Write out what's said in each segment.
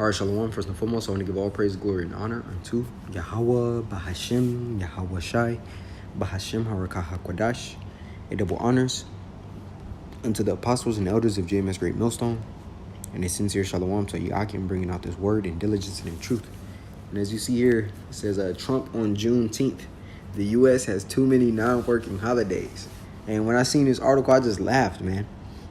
All right, Shalom. First and foremost, I want to give all praise, glory, and honor unto Yahweh, Bahashim, Yahweh Shai, Bahashim, Harakah HaKwadash. A double honors unto the apostles and elders of JMS Great Millstone, and a sincere Shalom to Yakim, bringing out this word in diligence and in truth. And as you see here, it says Trump on Juneteenth. The U.S. has too many non-working holidays. And when I seen this article, I just laughed, man.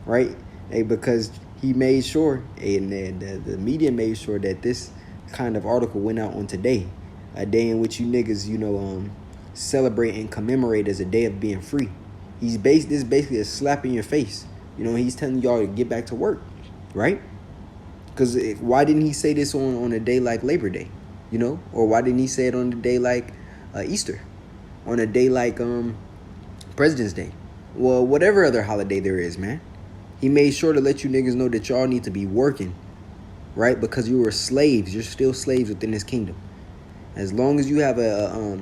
Right? Because he made sure, and the media made sure that this kind of article went out on today, a day in which you niggas, celebrate and commemorate as a day of being free. This is basically a slap in your face. He's telling y'all to get back to work, right? Because why didn't he say this on a day like Labor Day, or why didn't he say it on a day like Easter, on a day like President's Day, well, whatever other holiday there is, man? He made sure to let you niggas know that y'all need to be working, right? Because you were slaves. You're still slaves within this kingdom. As long as you have a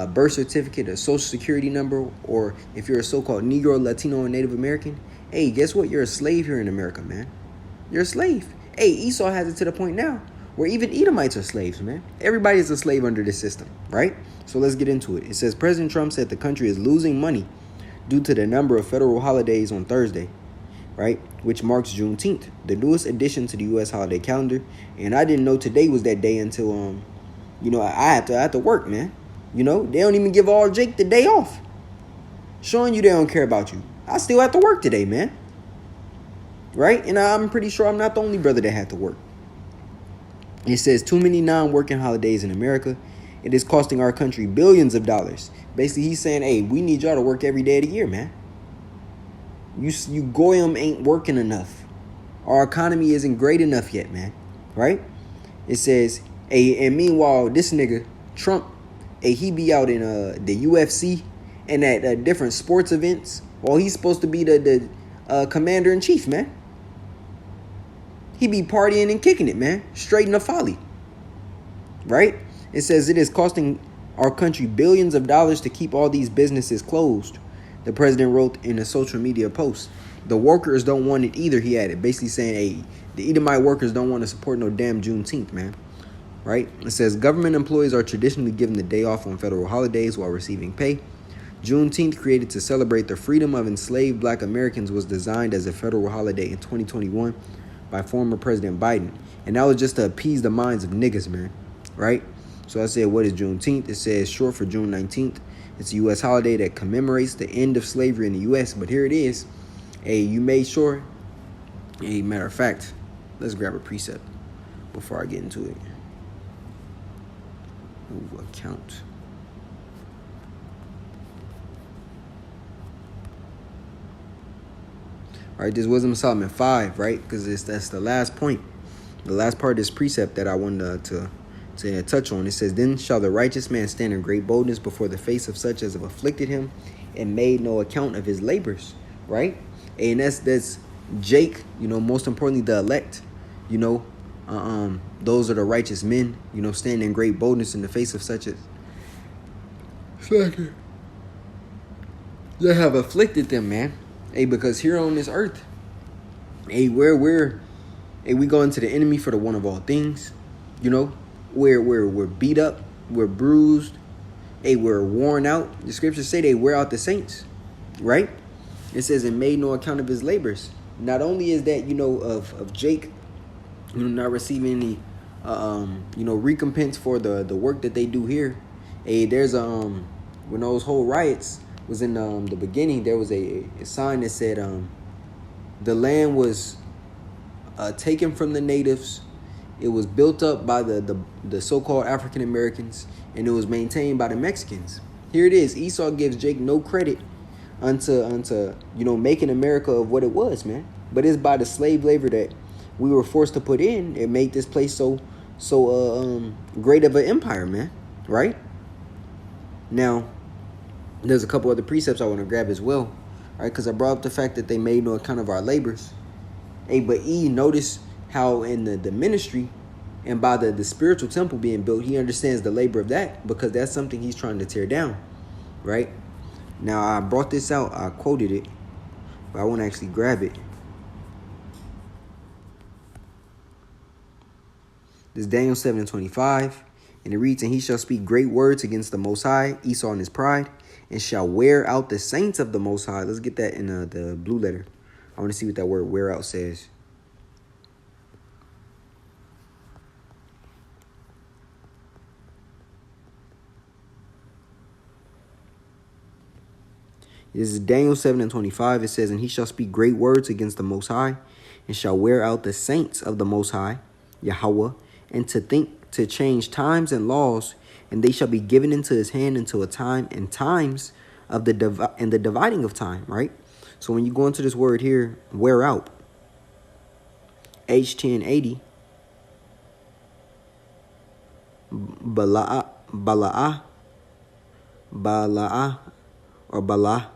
birth certificate, a social security number, or if you're a so-called Negro, Latino, or Native American, hey, guess what? You're a slave here in America, man. You're a slave. Hey, Esau has it to the point now where even Edomites are slaves, man. Everybody is a slave under this system, right? So let's get into it. It says President Trump said the country is losing money due to the number of federal holidays on Thursday, right, which marks Juneteenth, the newest addition to the U.S. holiday calendar. And I didn't know today was that day until, I have to work, man. They don't even give all Jake the day off, showing you they don't care about you. I still have to work today, man. Right? And I'm pretty sure I'm not the only brother that had to work. It says too many non-working holidays in America. It is costing our country billions of dollars. Basically, he's saying, hey, we need y'all to work every day of the year, man. You goyim ain't working enough. Our economy isn't great enough yet, man. Right? It says, hey, and meanwhile, this nigga, Trump, hey, he be out in the UFC and at different sports events. Well, he's supposed to be the commander-in-chief, man. He be partying and kicking it, man. Straight in the folly. Right? It says it is costing our country billions of dollars to keep all these businesses closed. The president wrote in a social media post. The workers don't want it either, he added. Basically saying, hey, the Edomite workers don't want to support no damn Juneteenth, man. Right? It says government employees are traditionally given the day off on federal holidays while receiving pay. Juneteenth, created to celebrate the freedom of enslaved black Americans, was designed as a federal holiday in 2021 by former President Biden. And that was just to appease the minds of niggas, man. Right? So I said, what is Juneteenth? It says short for June 19th. It's a U.S. holiday that commemorates the end of slavery in the U.S. But here it is. Hey, you made sure. Hey, matter of fact, let's grab a precept before I get into it. Ooh, account. All right, this Wisdom of Solomon 5, right? Because that's the last point. The last part of this precept that I wanted to touch on. It says, then shall the righteous man stand in great boldness before the face of such as have afflicted him and made no account of his labors, right? And that's Jake, most importantly, the elect, those are the righteous men, stand in great boldness in the face of such as that have afflicted them, man. Hey, because here on this earth, hey, we go into the enemy for the one of all things, we're beat up, we're bruised, hey, we're worn out. The scriptures say they wear out the saints, right? It says, and made no account of his labors. Not only is that, of Jake, not receiving any, recompense for the work that they do here. Hey, there's, when those whole riots was in the beginning, there was a sign that said, the land was taken from the natives. It was built up by the so-called African Americans, and it was maintained by the Mexicans. Here it is. Esau gives Jake no credit unto making America of what it was, man. But it's by the slave labor that we were forced to put in. It made this place so great of an empire, man. Right? Now, there's a couple other precepts I want to grab as well, right? Because I brought up the fact that they made no account of our labors. Hey, but notice how in the ministry and by the spiritual temple being built, he understands the labor of that, because that's something he's trying to tear down, right? Now, I brought this out. I quoted it, but I want to actually grab it. This is Daniel 7:25. And it reads, and he shall speak great words against the Most High, Esau and his pride, and shall wear out the saints of the Most High. Let's get that in the blue letter. I want to see what that word wear out says. This is Daniel 7:25. It says, and he shall speak great words against the Most High, and shall wear out the saints of the Most High, Yahweh, and to think to change times and laws, and they shall be given into his hand until a time and times of the dividing of time, right? So when you go into this word here, wear out, H1080, Bala'ah, or Bala.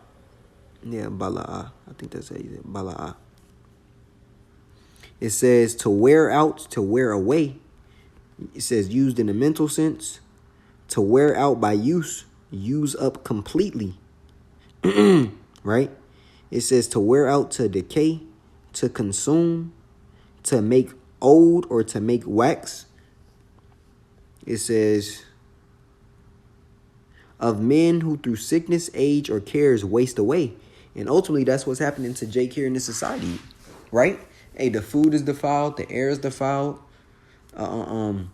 Yeah, Bala'ah. I think that's how you say it, Bala'ah. It says to wear out, to wear away. It says used in a mental sense. To wear out by use up completely. Right? It says to wear out, to decay, to consume, to make old, or to make wax. It says of men who through sickness, age, or cares waste away. And ultimately, that's what's happening to Jake here in this society, right? Hey, the food is defiled, the air is defiled, the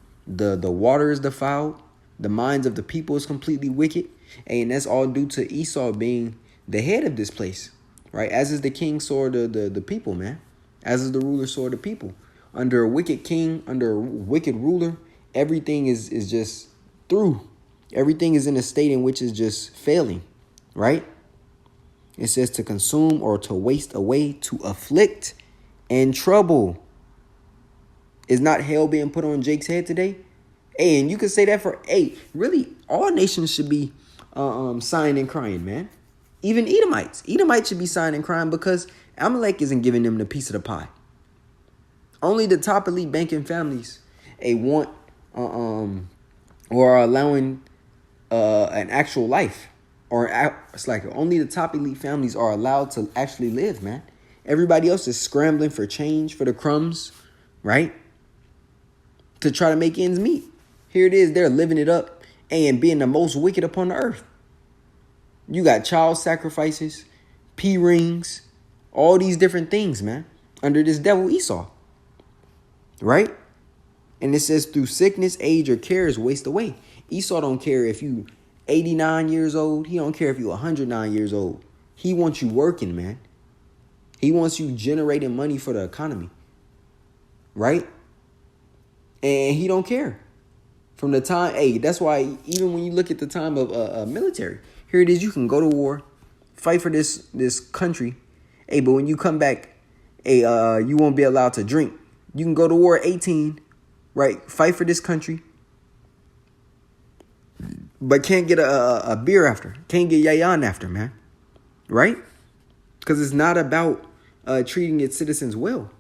water is defiled, the minds of the people is completely wicked, and that's all due to Esau being the head of this place, right? As is the king, so are the people, man. As is the ruler, so are the people. Under a wicked king, under a wicked ruler, everything is just through. Everything is in a state in which is just failing, right? It says to consume or to waste away, to afflict and trouble. Is not hell being put on Jake's head today? Hey, and you can say that for, really, all nations should be sighing and crying, man. Even Edomites. Edomites should be sighing and crying because Amalek isn't giving them the piece of the pie. Only the top elite banking families want or are allowing an actual life. Or it's like only the top elite families are allowed to actually live, man. Everybody else is scrambling for change, for the crumbs, right? To try to make ends meet. Here it is, they're living it up and being the most wicked upon the earth. You got child sacrifices, P-rings, all these different things, man, under this devil Esau, right? And it says through sickness, age, or cares waste away. Esau don't care if you 89 years old. He don't care if you 109 years old. He wants you working, man. He wants you generating money for the economy, right? And he don't care. From the time, that's why even when you look at the time of military, here it is, you can go to war, fight for this country, but when you come back, you won't be allowed to drink. You can go to war at 18, right? Fight for this country, but can't get a beer after. Can't get yayan after, man. Right? Because it's not about treating its citizens well.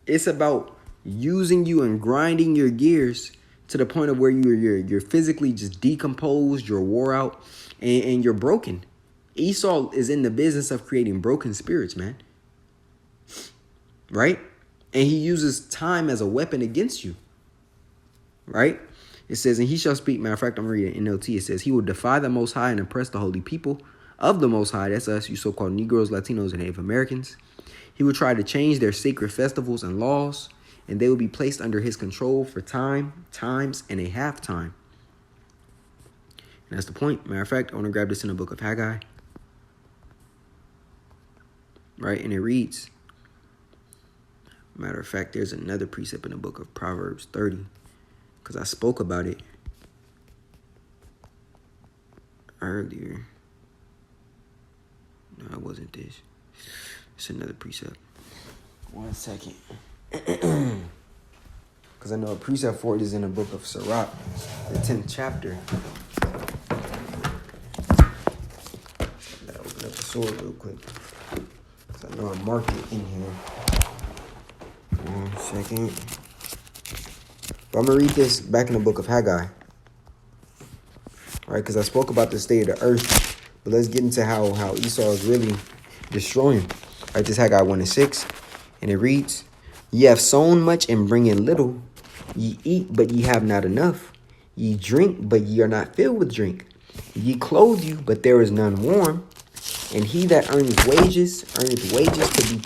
It's about using you and grinding your gears to the point of where you're physically just decomposed, you're wore out, and you're broken. Esau is in the business of creating broken spirits, man. Right? And he uses time as a weapon against you. Right? It says, and he shall speak. Matter of fact, I'm reading NLT. It says, he will defy the Most High and oppress the holy people of the Most High. That's us, you so-called Negroes, Latinos, and Native Americans. He will try to change their sacred festivals and laws, and they will be placed under his control for times, and a half time. And that's the point. Matter of fact, I want to grab this in the book of Haggai. Right? And it reads, matter of fact, there's another precept in the book of Proverbs 30. Because I spoke about it earlier. No, it wasn't this. It's another precept. 1 second. Because I know a precept for it is in the book of Sirach, the 10th chapter. Gotta open up the sword real quick. Because I know I marked it in here. 1 second. But I'm going to read this back in the book of Haggai. All right, because I spoke about the state of the earth. But let's get into how Esau is really destroying. All right, this Haggai 1:6. And it reads, ye have sown much and bring in little. Ye eat, but ye have not enough. Ye drink, but ye are not filled with drink. Ye clothe you, but there is none warm. And he that earneth wages to be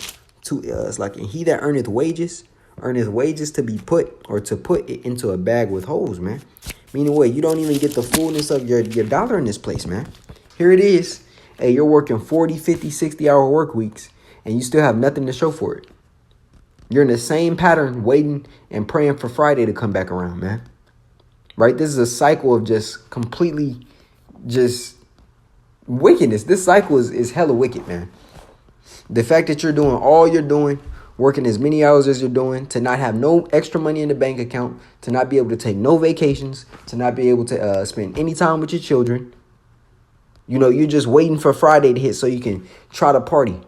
it's like, and he that earneth wages to be put, or to put it into a bag with holes, man. Meaning what? You don't even get the fullness of your dollar in this place, man. Here it is. Hey, you're working 40, 50, 60-hour work weeks, and you still have nothing to show for it. You're in the same pattern, waiting and praying for Friday to come back around, man. Right? This is a cycle of just completely just wickedness. This cycle is hella wicked, man. The fact that you're doing all you're doing, working as many hours as you're doing, to not have no extra money in the bank account, to not be able to take no vacations, to not be able to spend any time with your children. You know, you're just waiting for Friday to hit so you can try to party,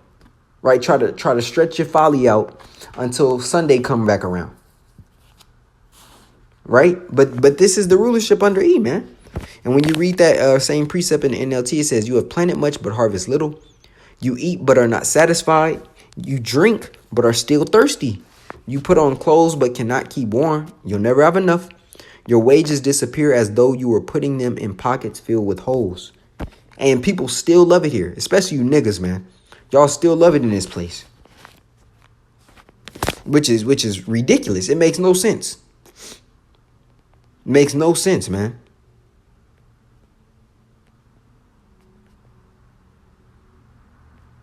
right? Try to stretch your folly out until Sunday come back around, right? But this is the rulership under E, man. And when you read that same precept in the NLT, it says, you have planted much but harvest little. You eat but are not satisfied. You drink but are still thirsty. You put on clothes but cannot keep warm. You'll never have enough. Your wages disappear as though you were putting them in pockets filled with holes. And people still love it here, especially you niggas, man. Y'all still love it in this place. Which is ridiculous. It makes no sense. Makes no sense, man.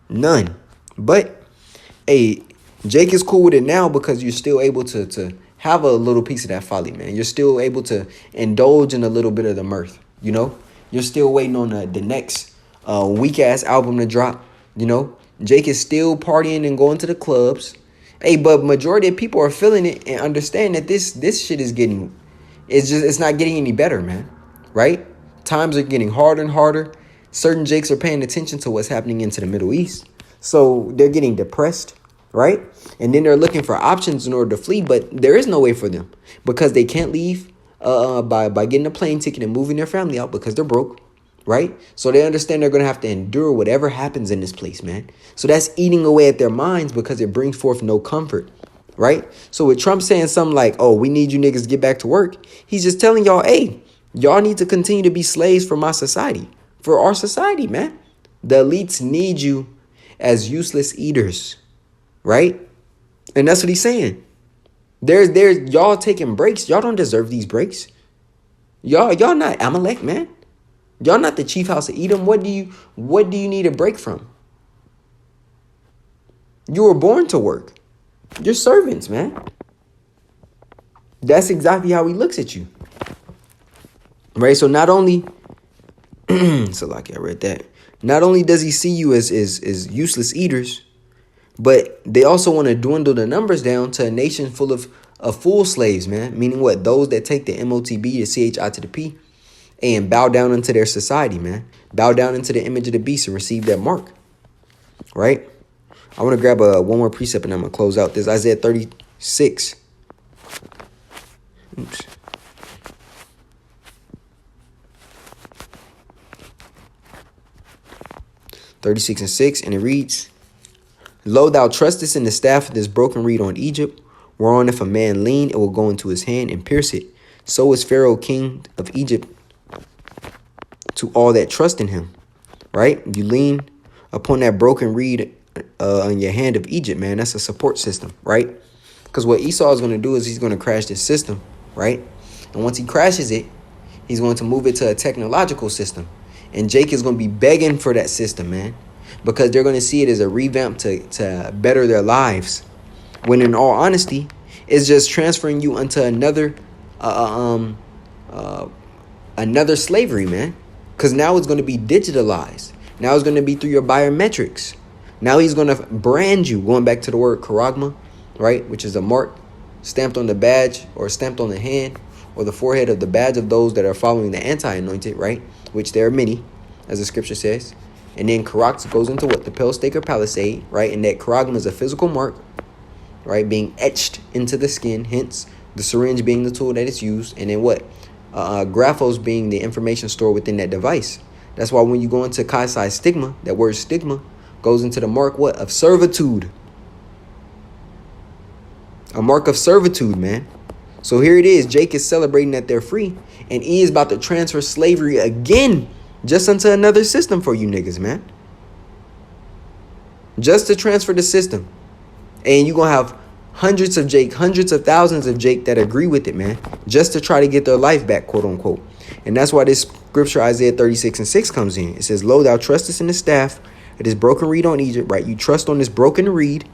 None. But, hey, Jake is cool with it now because you're still able to have a little piece of that folly, man. You're still able to indulge in a little bit of the mirth, you know? You're still waiting on the next weak-ass album to drop, you know? Jake is still partying and going to the clubs. Hey, but majority of people are feeling it and understand that this shit is it's not getting any better, man. Right? Times are getting harder and harder. Certain Jakes are paying attention to what's happening into the Middle East. So they're getting depressed, right? And then they're looking for options in order to flee, but there is no way for them because they can't leave by getting a plane ticket and moving their family out because they're broke, right? So they understand they're going to have to endure whatever happens in this place, man. So that's eating away at their minds because it brings forth no comfort, right? So with Trump saying something like, oh, we need you niggas to get back to work, he's just telling y'all, hey, y'all need to continue to be slaves for my society, for our society, man. The elites need you as useless eaters, right? And that's what he's saying. There's y'all taking breaks. Y'all don't deserve these breaks. Y'all not Amalek, man. Y'all not the chief house of Edom. What do you need a break from? You were born to work. You're servants, man. That's exactly how he looks at you. Right? So not only so like I read that. Not only does he see you as useless eaters, but they also want to dwindle the numbers down to a nation full of full slaves, man. Meaning what? Those that take the MOTB, the CHI to the P, and bow down into their society, man. Bow down into the image of the beast and receive that mark. Right? I want to grab one more precept and I'm going to close out. This Isaiah 36. Oops. (36 and 6), and it reads, Lo, thou trustest in the staff of this broken reed on Egypt, whereon if a man lean, it will go into his hand and pierce it. So is Pharaoh king of Egypt to all that trust in him. Right? You lean upon that broken reed on your hand of Egypt, man. That's a support system, right? Because what Esau is going to do is he's going to crash this system, right? And once he crashes it, he's going to move it to a technological system. And Jake is going to be begging for that system, man, because they're going to see it as a revamp to better their lives. When in all honesty, it's just transferring you into another slavery, man. Because now it's going to be digitalized. Now it's going to be through your biometrics. Now he's going to brand you, going back to the word charagma, right, which is a mark stamped on the badge or stamped on the hand or the forehead of the badge of those that are following the anti-anointed, right, which there are many, as the scripture says. And then Karak goes into what? The pale stake or palisade, right? And that charagma is a physical mark, right, being etched into the skin, hence the syringe being the tool that is used. And then what? Graphos being the information stored within that device. That's why when you go into Chi-Psi stigma, that word stigma goes into the mark, what? Of servitude. A mark of servitude, man. So here it is. Jake is celebrating that they're free. And E is about to transfer slavery again. Just into another system for you niggas, man. Just to transfer the system. And you're going to have hundreds of Jake, hundreds of thousands of Jake that agree with it, man. Just to try to get their life back, quote unquote. And that's why this scripture, Isaiah 36:6 comes in. It says, lo, thou trustest in the staff of this broken reed on Egypt, right? You trust on this broken reed,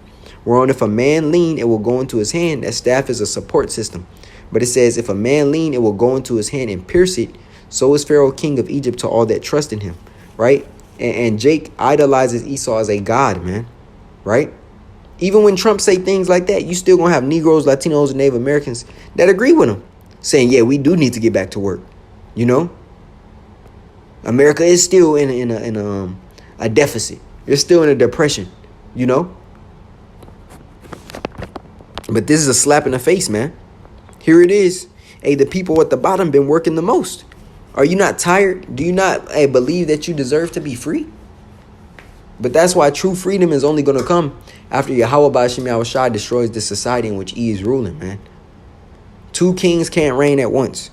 whereon if a man lean, it will go into his hand. That staff is a support system. But it says, if a man lean, it will go into his hand and pierce it. So is Pharaoh, king of Egypt, to all that trust in him, right? And Jake idolizes Esau as a god, man, right? Even when Trump say things like that, you still gonna have Negroes, Latinos, and Native Americans that agree with him, saying, yeah, we do need to get back to work. You know, America is still in a deficit. You're still in a depression, you know. But this is a slap in the face, man. Here it is. Hey, the people at the bottom been working the most. Are you not tired? Do you not believe that you deserve to be free? But that's why true freedom is only going to come after Yahweh Ba'ashem Yahushua destroys the society in which E is ruling, man. Two kings can't reign at once.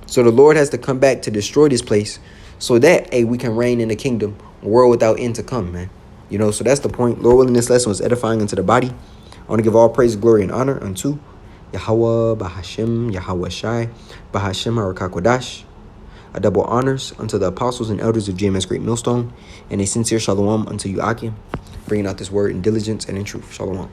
So the Lord has to come back to destroy this place so that, we can reign in the kingdom, world without end to come, man. You know, so that's the point. Lord willing, this lesson was edifying unto the body. I want to give all praise, glory, and honor unto Yahweh Ba'ashem Yahushua Ba'ashem Harakakodash. A double honors unto the apostles and elders of GMS Great Millstone, and a sincere shalom unto you, Akim, bringing out this word in diligence and in truth. Shalom.